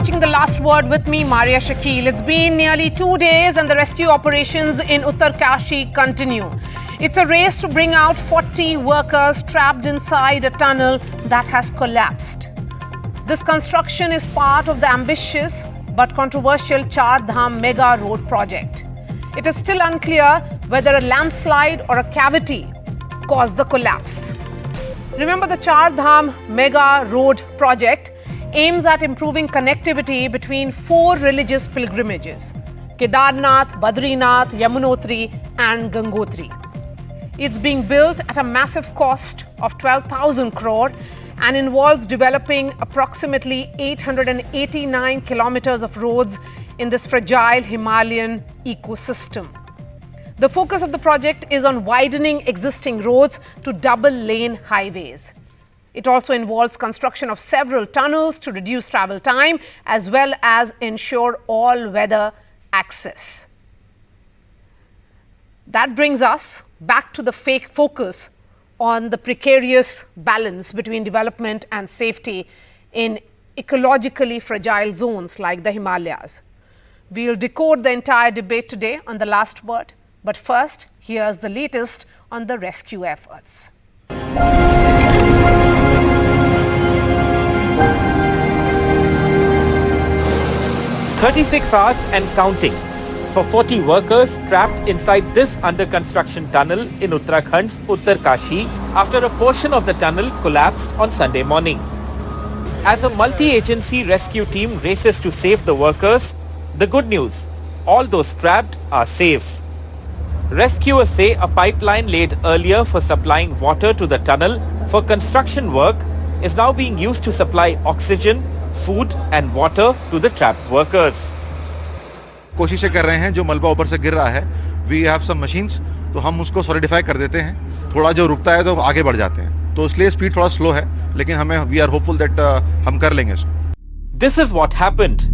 watching The Last Word with me, Maria Shakil. It's been nearly 2 days and the rescue operations in Uttarkashi continue. It's a race to bring out 40 workers trapped inside a tunnel that has collapsed. This construction is part of the ambitious but controversial Char Dham mega road project. It is still unclear whether a landslide or a cavity caused the collapse. Remember, the Char Dham mega road project aims at improving connectivity between 4 religious pilgrimages: Kedarnath, Badrinath, Yamunotri and Gangotri. It's being built at a massive cost of 12,000 crore and involves developing approximately 889 kilometers of roads in this fragile Himalayan ecosystem. The focus of the project is on widening existing roads to double-lane highways. It also involves construction of several tunnels to reduce travel time as well as ensure all-weather access. That brings us back to the focus on the precarious balance between development and safety in ecologically fragile zones like the Himalayas. We'll decode the entire debate today on The Last Word, but first, here's the latest on the rescue efforts. 36 hours and counting for 40 workers trapped inside this under-construction tunnel in Uttarakhand's Uttarkashi after a portion of the tunnel collapsed on Sunday morning. As a multi-agency rescue team races to save the workers, the good news, all those trapped are safe. Rescuers say a pipeline laid earlier for supplying water to the tunnel for construction work is now being used to supply oxygen, food and water to the trapped workers. कोशिशें कर रहे हैं, जो मलबा ऊपर से गिर रहा है, we have some machines, तो हम उसको solidify कर देते हैं, थोड़ा जो रुकता है तो आगे बढ़ जाते हैं, तो इसलिए स्पीड थोड़ा स्लो है, लेकिन हमें we are hopeful that हम कर लेंगे इसको. This is what happened.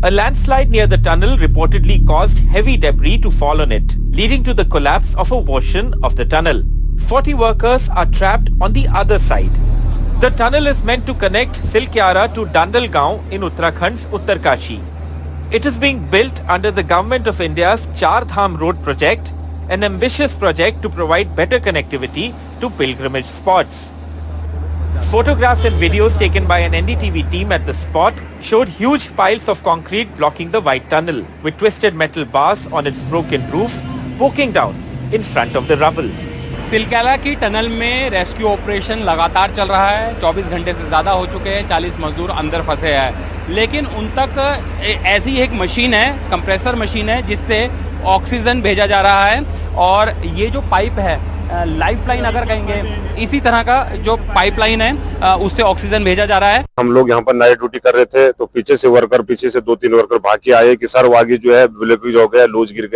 A landslide near the tunnel reportedly caused heavy debris to fall on it, leading to the collapse of a portion of the tunnel. 40 workers are trapped on the other side. The tunnel is meant to connect Silkyara to Dandalgaon in Uttarakhand's Uttarkashi. It is being built under the Government of India's Char Dham road project, an ambitious project to provide better connectivity to pilgrimage spots. Photographs and videos taken by an NDTV team at the spot showed huge piles of concrete blocking the wide tunnel, with twisted metal bars on its broken roof poking down in front of the rubble. सिलक्याला की tunnel में rescue operation लगातार चल रहा है। 24 घंटे से ज़्यादा हो चुके हैं। 40 मजदूर अंदर फंसे हैं, लेकिन उन तक ऐसी एक मशीन है, कंप्रेसर मशीन है, जिससे ऑक्सीजन भेजा जा रहा है। और ये जो पाइप है, लाइफलाइन अगर कहेंगे, इसी तरह का जो पाइपलाइन है, उससे ऑक्सीजन भेजा जा रहा है। हम लोग यहाँ पर नाइट ड्यूटी कर रहे थे, तो पीछे से 2-3 वर्कर भाग के आए कि सर आगे जो है ब्लॉकेज हो गया, लूज गिर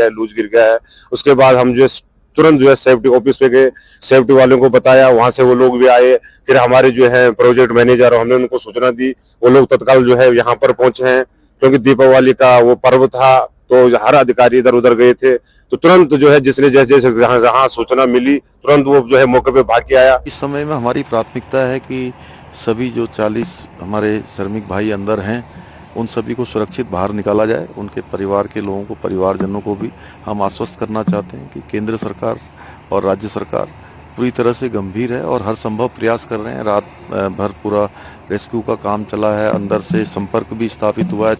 गया है। उसके बाद हम जो तुरंत जो है सेफ्टी ऑफिस पे गए, सेफ्टी वालों को बताया, वहां से वो लोग भी आए। फिर हमारे जो है प्रोजेक्ट मैनेजर, हमने उनको सूचना दी, वो लोग तत्काल जो है यहाँ पर पहुंचे हैं। क्योंकि दीपावली का वो पर्व था, तो हर अधिकारी इधर उधर गए थे, तो तुरंत जो है जिसने जैसे जहाँ सूचना मिली, तुरंत वो जो है मौके पे भाग के आया। इस समय में हमारी प्राथमिकता है कि सभी जो 40 हमारे श्रमिक भाई अंदर हैं, उन सभी को सुरक्षित बाहर निकाला जाए। उनके परिवार के लोगों को, परिवारजनों को भी हम आश्वस्त करना चाहते हैं कि केंद्र सरकार और राज्य सरकार पूरी तरह से गंभीर है और हर संभव प्रयास कर रहे हैं। रात भर पूरा रेस्क्यू का काम चला है, अंदर से संपर्क भी स्थापित हुआ है।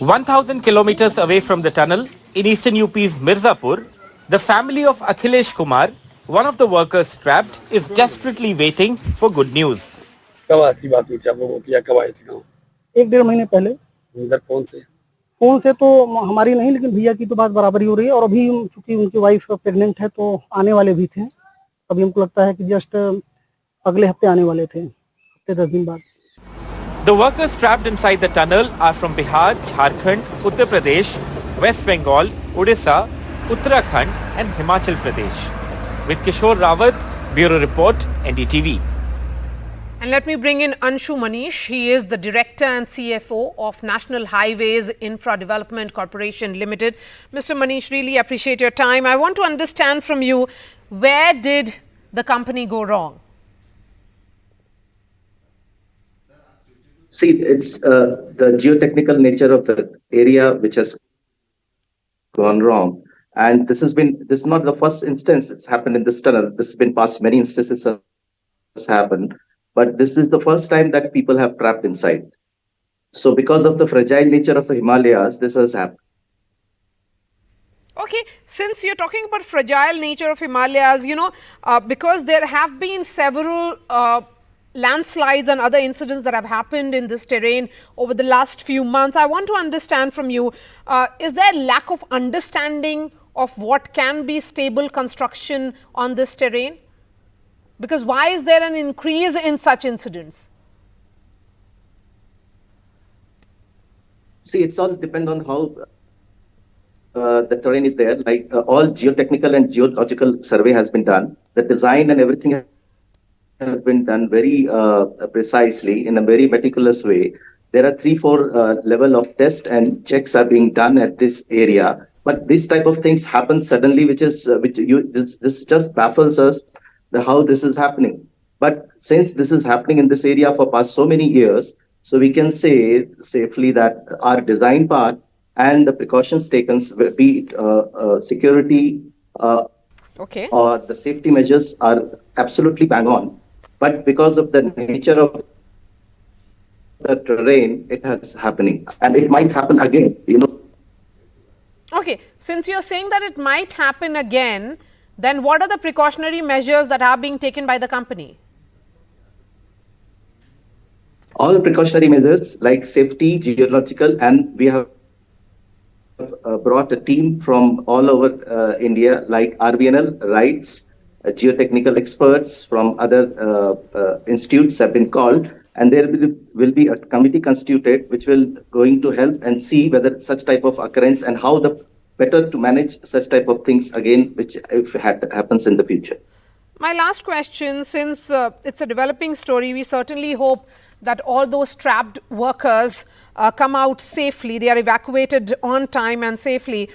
1000 kilometers away from the tunnel in eastern UP's Mirzapur, the family of Akhilesh Kumar, one of the workers trapped, is desperately waiting for good news. कब की बात हुई थी आप लोगों की, या कब आए थे गाँव? 1-1.5 महीने पहले। इधर फोन से तो हमारी नहीं, लेकिन भैया की तो बात बराबर ही हो रही है। और अभी चूंकि उनकी वाइफ प्रेग्नेंट है, तो आने वाले भी थे। अभी हमको लगता है कि जस्ट अगले हफ्ते आने वाले थे, हफ्ते 10 दिन बाद। The workers trapped inside the tunnel are from Bihar, Jharkhand, Uttar Pradesh, West Bengal, Odisha, Uttarakhand and Himachal Pradesh. With Kishore Rawat, Bureau Report, NDTV. And let me bring in Anshu Manish. He is the Director and CFO of National Highways Infra Development Corporation Limited. Mr. Manish, really appreciate your time. I want to understand from you, where did the company go wrong? See, it's the geotechnical nature of the area which has gone wrong. And this is not the first instance it's happened in this tunnel. This has been past many instances has happened, but this is the first time that people have trapped inside. So because of the fragile nature of the Himalayas, this has happened. Okay, since you're talking about fragile nature of Himalayas, because there have been several landslides and other incidents that have happened in this terrain over the last few months, I want to understand from you, is there lack of understanding of what can be stable construction on this terrain? Because why is there an increase in such incidents? See, it's all depend on how the terrain is there. Like all geotechnical and geological survey has been done. The design and everything has been done very precisely in a very meticulous way. There are 3-4 level of test and checks are being done at this area. But this type of things happen suddenly, this just baffles us how this is happening. But since this is happening in this area for past so many years, so we can say safely that our design part and the precautions taken, be it security or the safety measures, are absolutely bang on. But because of the nature of the terrain, it has happening, and it might happen again. Okay, since you're saying that it might happen again, then what are the precautionary measures that are being taken by the company? All the precautionary measures like safety, geological, and we have brought a team from all over India, like RVNL, RITES, geotechnical experts from other institutes have been called, and there will be a committee constituted which will going to help and see whether such type of occurrence and how the better to manage such type of things again, which if happens in the future. My last question, since it's a developing story, we certainly hope that all those trapped workers come out safely, they are evacuated on time and safely.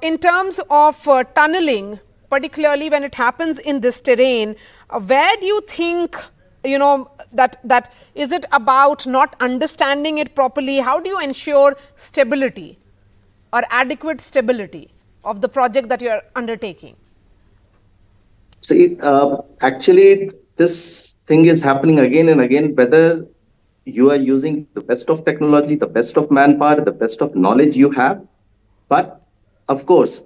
In terms of tunneling, particularly when it happens in this terrain, where do you think, that is it about not understanding it properly? How do you ensure stability or adequate stability of the project that you are undertaking? See, actually, this thing is happening again and again, whether you are using the best of technology, the best of manpower, the best of knowledge you have. But of course,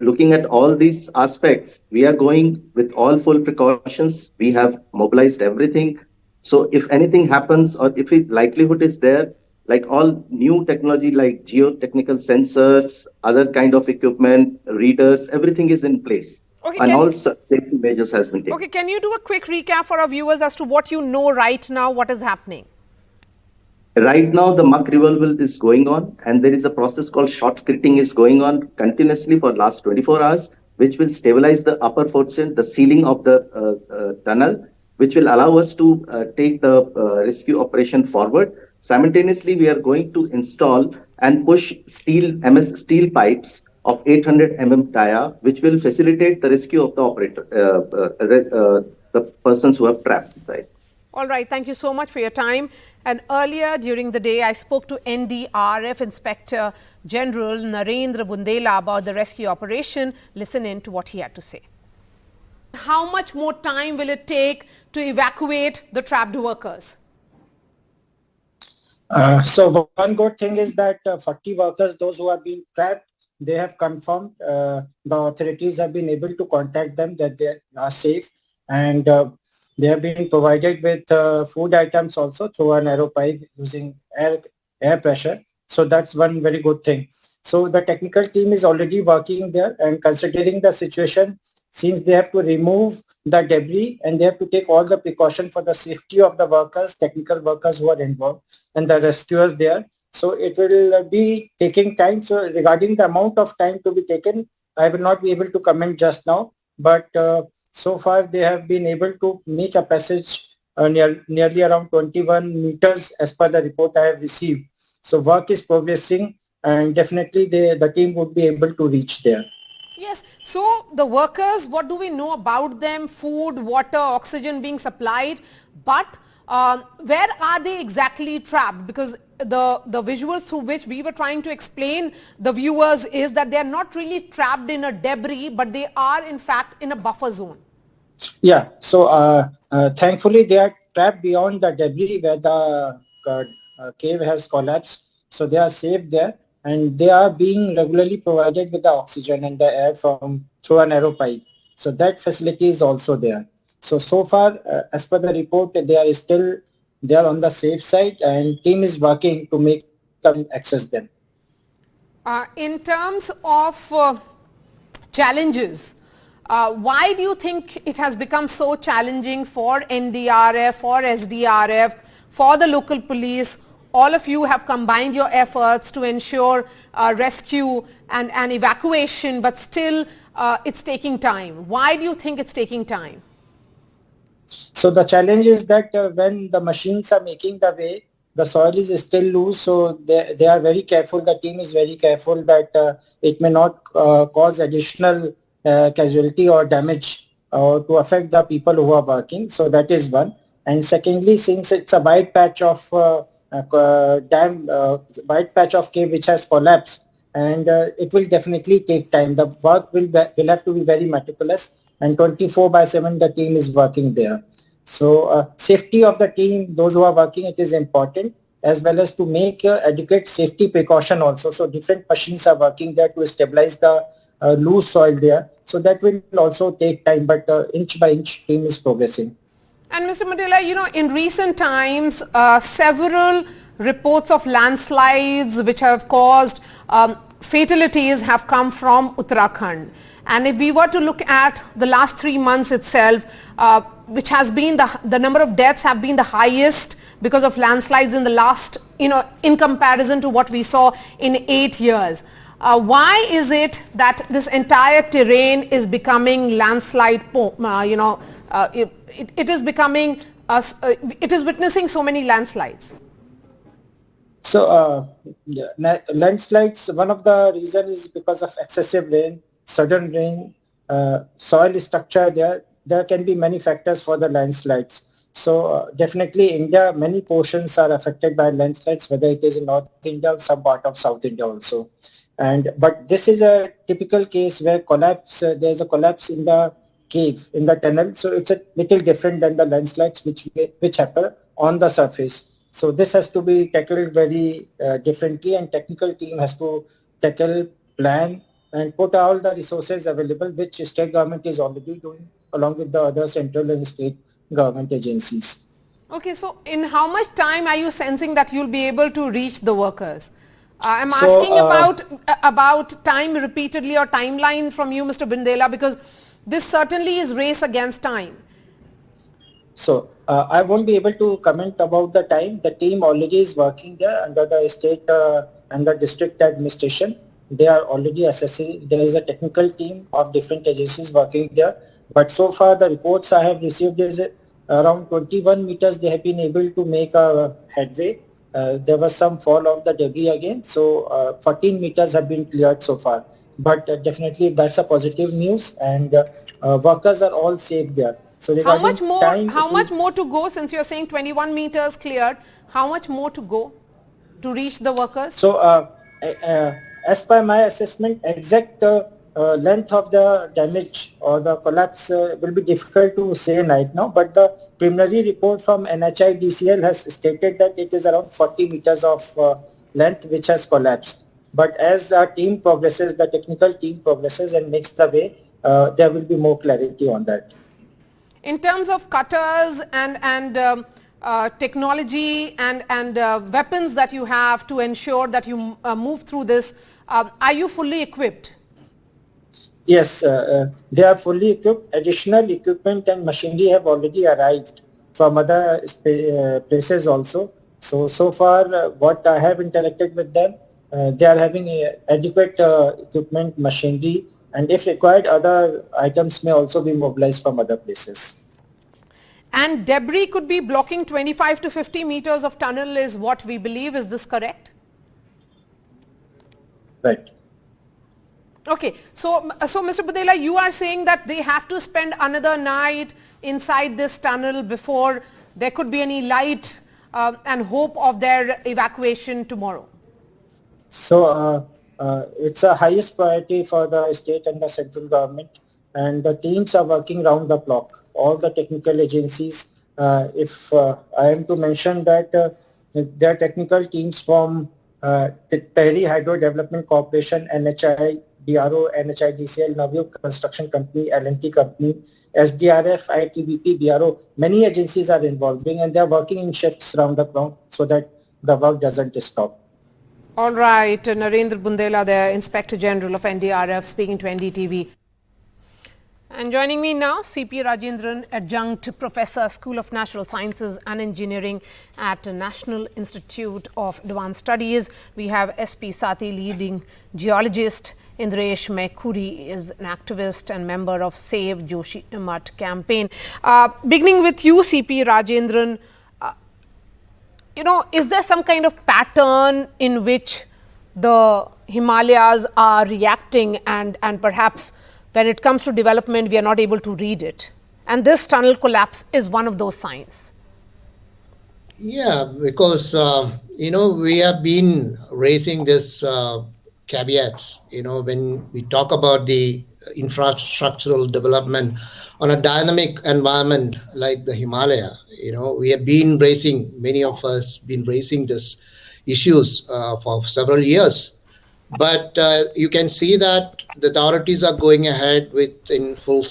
looking at all these aspects, we are going with all full precautions. We have mobilized everything. So if anything happens, or if likelihood is there, like all new technology, like geotechnical sensors, other kind of equipment, readers, everything is in place. Okay, and all safety measures has been taken. Okay, can you do a quick recap for our viewers as to what you know right now, what is happening? Right now, the muck removal is going on, and there is a process called short skirting is going on continuously for last 24 hours, which will stabilize the upper portion, the ceiling of the tunnel, which will allow us to take the rescue operation forward. Simultaneously, we are going to install and push steel pipes of 800 dia, which will facilitate the rescue of the operator, the persons who have trapped inside. All right, thank you so much for your time. And earlier during the day, I spoke to NDRF Inspector General Narendra Bundela about the rescue operation. Listen in to what he had to say. How much more time will it take to evacuate the trapped workers? So one good thing is that 40 workers, those who have been trapped, they have confirmed, the authorities have been able to contact them that they are safe, and they have been provided with food items also through an aero pipe using air pressure. So that's one very good thing. So the technical team is already working there, and considering the situation, since they have to remove the debris and they have to take all the precaution for the safety of the workers, technical workers who are involved, and the rescuers there. So it will be taking time. So regarding the amount of time to be taken, I will not be able to comment just now, but so far they have been able to make a passage nearly around 21 meters as per the report I have received. So work is progressing, and definitely the team would be able to reach there. Yes. So the workers, what do we know about them? Food, water, oxygen being supplied. But Where are they exactly trapped? Because the visuals through which we were trying to explain the viewers is that they are not really trapped in a debris, but they are in fact in a buffer zone. Yeah, so thankfully they are trapped beyond the debris where the cave has collapsed. So they are safe there, and they are being regularly provided with the oxygen and the air from through a narrow pipe. So that facility is also there. So far, as per the report, they are on the safe side, and team is working to make them access them. In terms of challenges, why do you think it has become so challenging for NDRF, for SDRF, for the local police? All of you have combined your efforts to ensure rescue and evacuation, but still it's taking time. Why do you think it's taking time? So the challenge is that when the machines are making the way, the soil is still loose, so they are very careful. The team is very careful that it may not cause additional casualty or damage to affect the people who are working. So that is one. And secondly, since it's a wide patch of wide patch of cave which has collapsed, and it will definitely take time. The work will have to be very meticulous, and 24/7 the team is working there. So safety of the team, those who are working, it is important, as well as to make adequate safety precaution also. So different machines are working there to stabilize the loose soil there. So that will also take time, but inch by inch team is progressing. And Mr. Mandela, you know, in recent times, several reports of landslides which have caused fatalities have come from Uttarakhand. And if we were to look at the last 3 months itself, which has been the number of deaths have been the highest because of landslides in the last, you know, in comparison to what we saw in 8 years. Why is it that this entire terrain is becoming landslide, it is becoming, it is witnessing so many landslides? So landslides, one of the reasons is because of excessive rain, sudden rain, soil structure there can be many factors for the landslides. So definitely India, many portions are affected by landslides, whether it is in North India or some part of South India also. But this is a typical case where there's a collapse in the cave, in the tunnel. So it's a little different than the landslides which happen on the surface. So this has to be tackled very differently, and technical team has to tackle, plan, and put all the resources available, which state government is already doing, along with the other central and state government agencies. Okay, so in how much time are you sensing that you'll be able to reach the workers? I'm asking about time repeatedly, or timeline from you, Mr. Bindela, because this certainly is race against time. So I won't be able to comment about the time. The team already is working there under the state and the district administration. They are already assessing. There is a technical team of different agencies working there. But so far the reports I have received is around 21 meters they have been able to make a headway. There was some fall of the debris again. So 14 meters have been cleared so far. But definitely that's a positive news, and workers are all safe there. So how much more to go, since you're saying 21 meters cleared? How much more to go to reach the workers? So as per my assessment, exact length of the damage or the collapse will be difficult to say right now, but the preliminary report from NHIDCL has stated that it is around 40 meters of length which has collapsed. But as our team progresses, the technical team progresses and makes the way, there will be more clarity on that. In terms of cutters and technology and weapons that you have to ensure that you move through this, are you fully equipped? Yes, they are fully equipped. Additional equipment and machinery have already arrived from other places also. So far, what I have interacted with them, they are having adequate equipment, machinery, and if required, other items may also be mobilized from other places. And debris could be blocking 25 to 50 meters of tunnel is what we believe. Is this correct? Right. Okay, so Mr. Budela, you are saying that they have to spend another night inside this tunnel before there could be any light and hope of their evacuation tomorrow? So it's a highest priority for the state and the central government, and the teams are working round the clock. All the technical agencies, if I am to mention that there are technical teams from Tehri Hydro Development Corporation, NHI, DRO, NHIDCL, Navyo Construction Company, L&T Company, SDRF, ITBP, BRO, many agencies are involving, and they are working in shifts round the clock so that the work doesn't stop. All right, Narendra Bundela, the Inspector General of NDRF, speaking to NDTV. And joining me now, CP Rajendran, Adjunct Professor, School of Natural Sciences and Engineering at National Institute of Advanced Studies. We have SP Sati, leading geologist. Indresh Mekhuri is an activist and member of Save Joshi Math campaign. Beginning with you, CP Rajendran, is there some kind of pattern in which the Himalayas are reacting, and perhaps when it comes to development, we are not able to read it? And this tunnel collapse is one of those signs. Yeah, because, we have been raising this caveats, when we talk about the infrastructural development on a dynamic environment like the Himalaya. We have been raising, many of us been raising this issues for several years. But you can see that the authorities are going ahead with in full,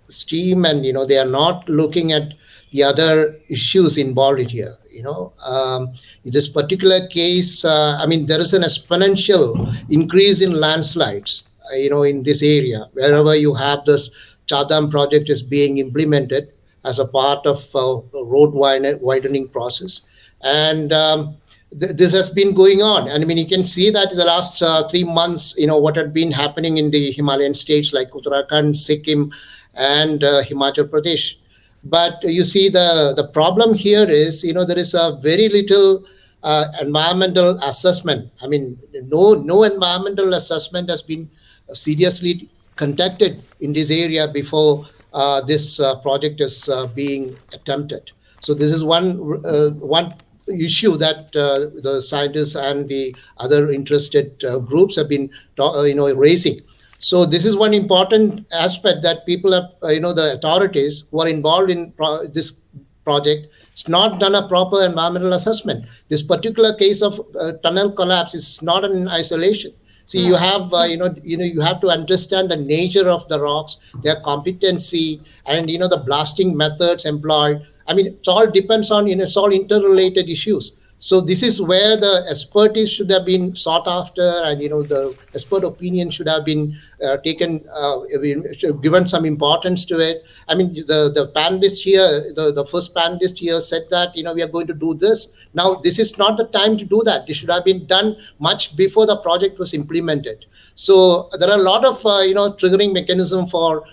steam, and they are not looking at the other issues involved in here. In this particular case, there is an exponential increase in landslides. In this area, wherever you have this Chadam project is being implemented as a part of road widening process, and this has been going on. And you can see that in the last 3 months, what had been happening in the Himalayan states like Uttarakhand, Sikkim, and Himachal Pradesh. But you see, the problem here is, there is a very little environmental assessment. No environmental assessment has been seriously conducted in this area before this project is being attempted. So this is one issue that the scientists and the other interested groups have been raising. So this is one important aspect that people have, the authorities who are involved in this project, it's not done a proper environmental assessment. This particular case of tunnel collapse is not in isolation. See, you have, you have to understand the nature of the rocks, their competency, and, the blasting methods employed. It all depends on, it's all interrelated issues. So this is where the expertise should have been sought after, and, the expert opinion should have been taken, given some importance to it. The panelist here, the first panelist here said that, we are going to do this. Now, this is not the time to do that. This should have been done much before the project was implemented. So there are a lot of, triggering mechanism for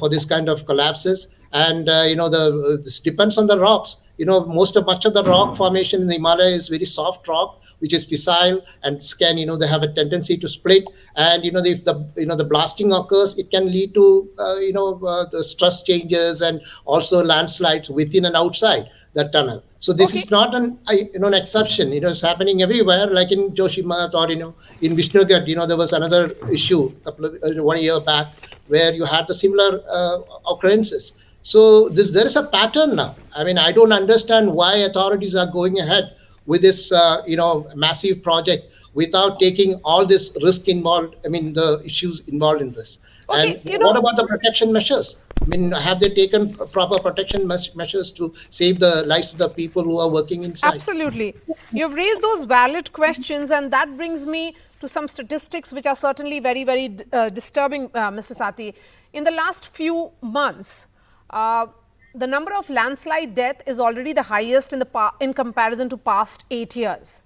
this kind of collapses. And, this depends on the rocks. Much of the rock formation in the Himalaya is very soft rock, which is fissile and can, they have a tendency to split. And, if the blasting occurs, it can lead to, the stress changes and also landslides within and outside the tunnel. So this is not an exception. It's happening everywhere, like in Joshimath or, in Vishnugad, there was another issue 1 year back where you had the similar occurrences. So there is a pattern now. I don't understand why authorities are going ahead with this, massive project without taking all this risk involved. The issues involved in this. Okay, and what about the protection measures? Have they taken proper protection measures to save the lives of the people who are working inside? Absolutely. You've raised those valid questions, and that brings me to some statistics which are certainly very, very disturbing, Mr. Sati. In the last few months, the number of landslide death is already the highest in comparison to past 8 years.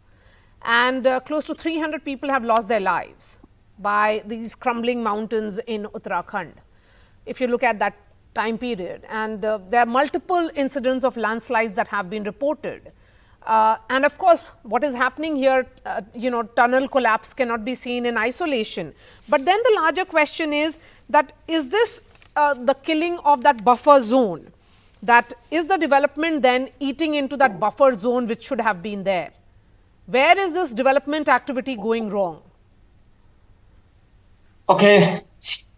And close to 300 people have lost their lives by these crumbling mountains in Uttarakhand, if you look at that time period. And there are multiple incidents of landslides that have been reported. And of course, what is happening here, tunnel collapse cannot be seen in isolation. But then the larger question is that, is this the killing of that buffer zone, that is the development then eating into that buffer zone which should have been there? Where is this development activity going wrong? Okay,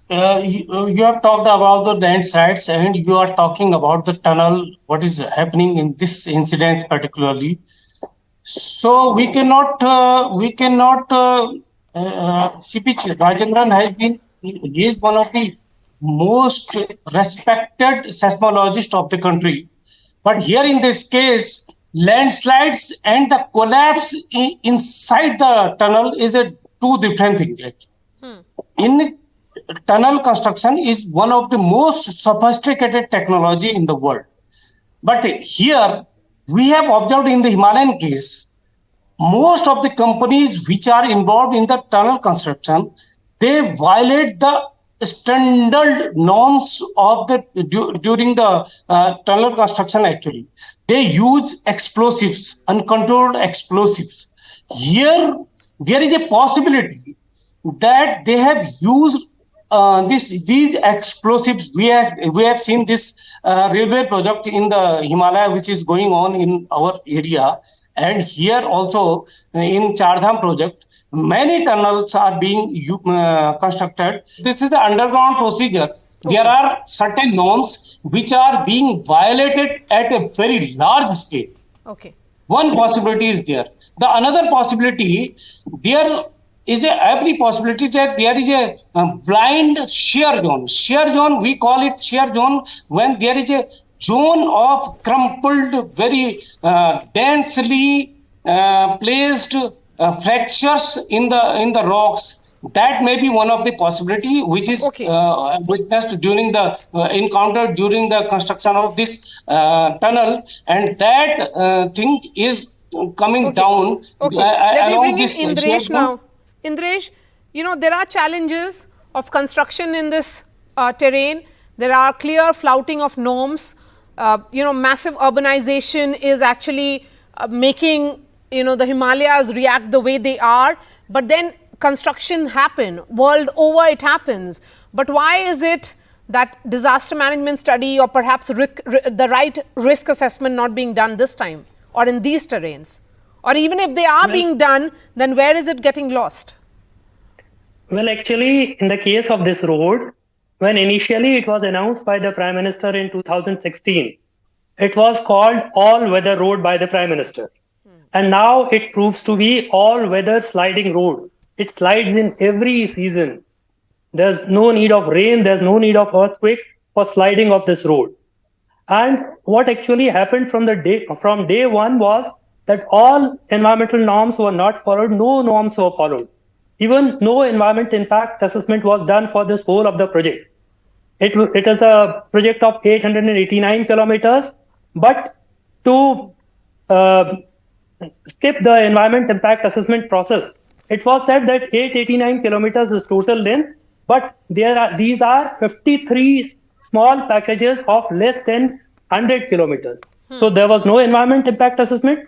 you have talked about the landslides and you are talking about the tunnel, what is happening in this incident particularly. So we cannot, CP Rajendran he is one of the most respected seismologists of the country. But here in this case, landslides and the collapse inside the tunnel is a two different things. In tunnel construction is one of the most sophisticated technology in the world. But here we have observed in the Himalayan case, most of the companies which are involved in the tunnel construction, they violate the standard norms of the during the tunnel construction. Actually, they use explosives, uncontrolled explosives. Here, there is a possibility that they have used these explosives. We have seen this railway project in the Himalaya, which is going on in our area, and here also in Chardham project, many tunnels are being constructed. This is the underground procedure. There are certain norms which are being violated at a very large scale. Okay. One possibility is there. The another possibility, there is every possibility that there is a blind shear zone. Shear zone, we call it shear zone when there is a zone of crumpled, very densely placed fractures in the rocks. That may be one of the possibility which is witnessed during the encountered during the construction of this tunnel, and that thing is coming down. Let me bring in Indresh now. Indresh, there are challenges of construction in this terrain. There are clear flouting of norms. Massive urbanization is actually making, the Himalayas react the way they are. But then construction happen. World over it happens. But why is it that disaster management study or perhaps the right risk assessment not being done this time or in these terrains? Or even if they are being done, then where is it getting lost? Well, actually, in the case of this road, when initially it was announced by the Prime Minister in 2016, it was called all-weather road by the Prime Minister. And now it proves to be all-weather sliding road. It slides in every season. There's no need of rain, there's no need of earthquake for sliding of this road. And what actually happened from day one was that all environmental norms were not followed, no norms were followed. Even no environment impact assessment was done for this whole of the project. It is a project of 889 kilometers, but to skip the environment impact assessment process, it was said that 889 kilometers is total length, but these are 53 small packages of less than 100 kilometers. So there was no environment impact assessment.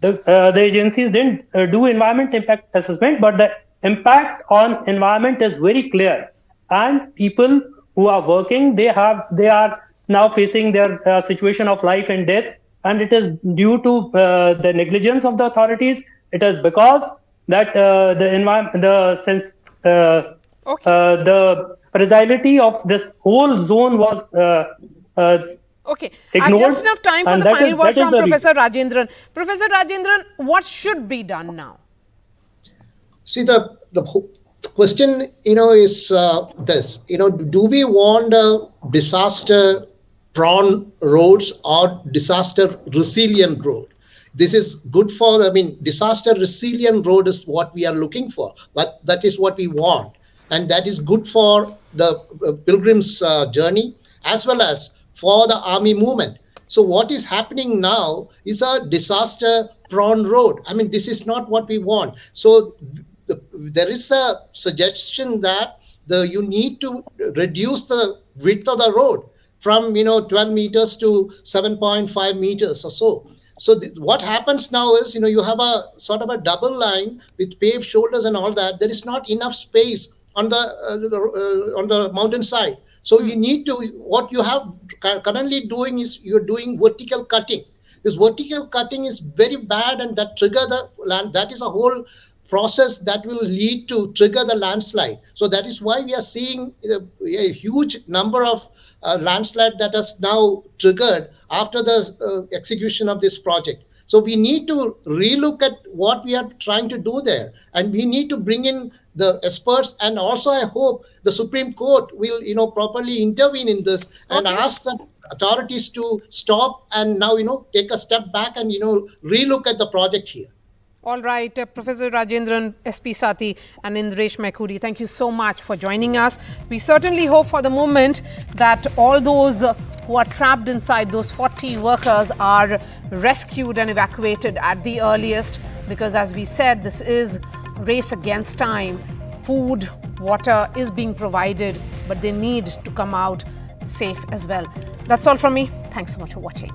The agencies didn't do environment impact assessment, but the impact on environment is very clear, and people who are working, they are now facing their situation of life and death, and it is due to the negligence of the authorities. It is because that the fragility of this whole zone was Okay, I ignored, have just enough time for the final word from Professor Rajendran. Professor Rajendran, what should be done now? See, the question, is this, do we want disaster-prone roads or disaster-resilient road? This is good for, disaster-resilient road is what we are looking for, but that is what we want. And that is good for the pilgrim's journey as well as for the army movement. So what is happening now is a disaster-prone road. This is not what we want. So there is a suggestion that you need to reduce the width of the road from 12 meters to 7.5 meters or so. So what happens now is you have a sort of a double line with paved shoulders and all that. There is not enough space on the mountainside. So you need to, what you have currently doing is you're doing vertical cutting. This vertical cutting is very bad, and that trigger the land. That is a whole process that will lead to trigger the landslide. So that is why we are seeing a huge number of landslide that has now triggered after the execution of this project. So we need to relook at what we are trying to do there, and we need to bring in the experts, and also I hope the Supreme Court will, properly intervene in this and ask the authorities to stop and now, take a step back and, relook at the project here. All right, Professor Rajendran, SP Sati and Indresh Mekhuri, thank you so much for joining us. We certainly hope for the moment that all those who are trapped inside, those 40 workers, are rescued and evacuated at the earliest, because as we said, this is a race against time. Food, water is being provided, but they need to come out safe as well. That's all from me. Thanks so much for watching.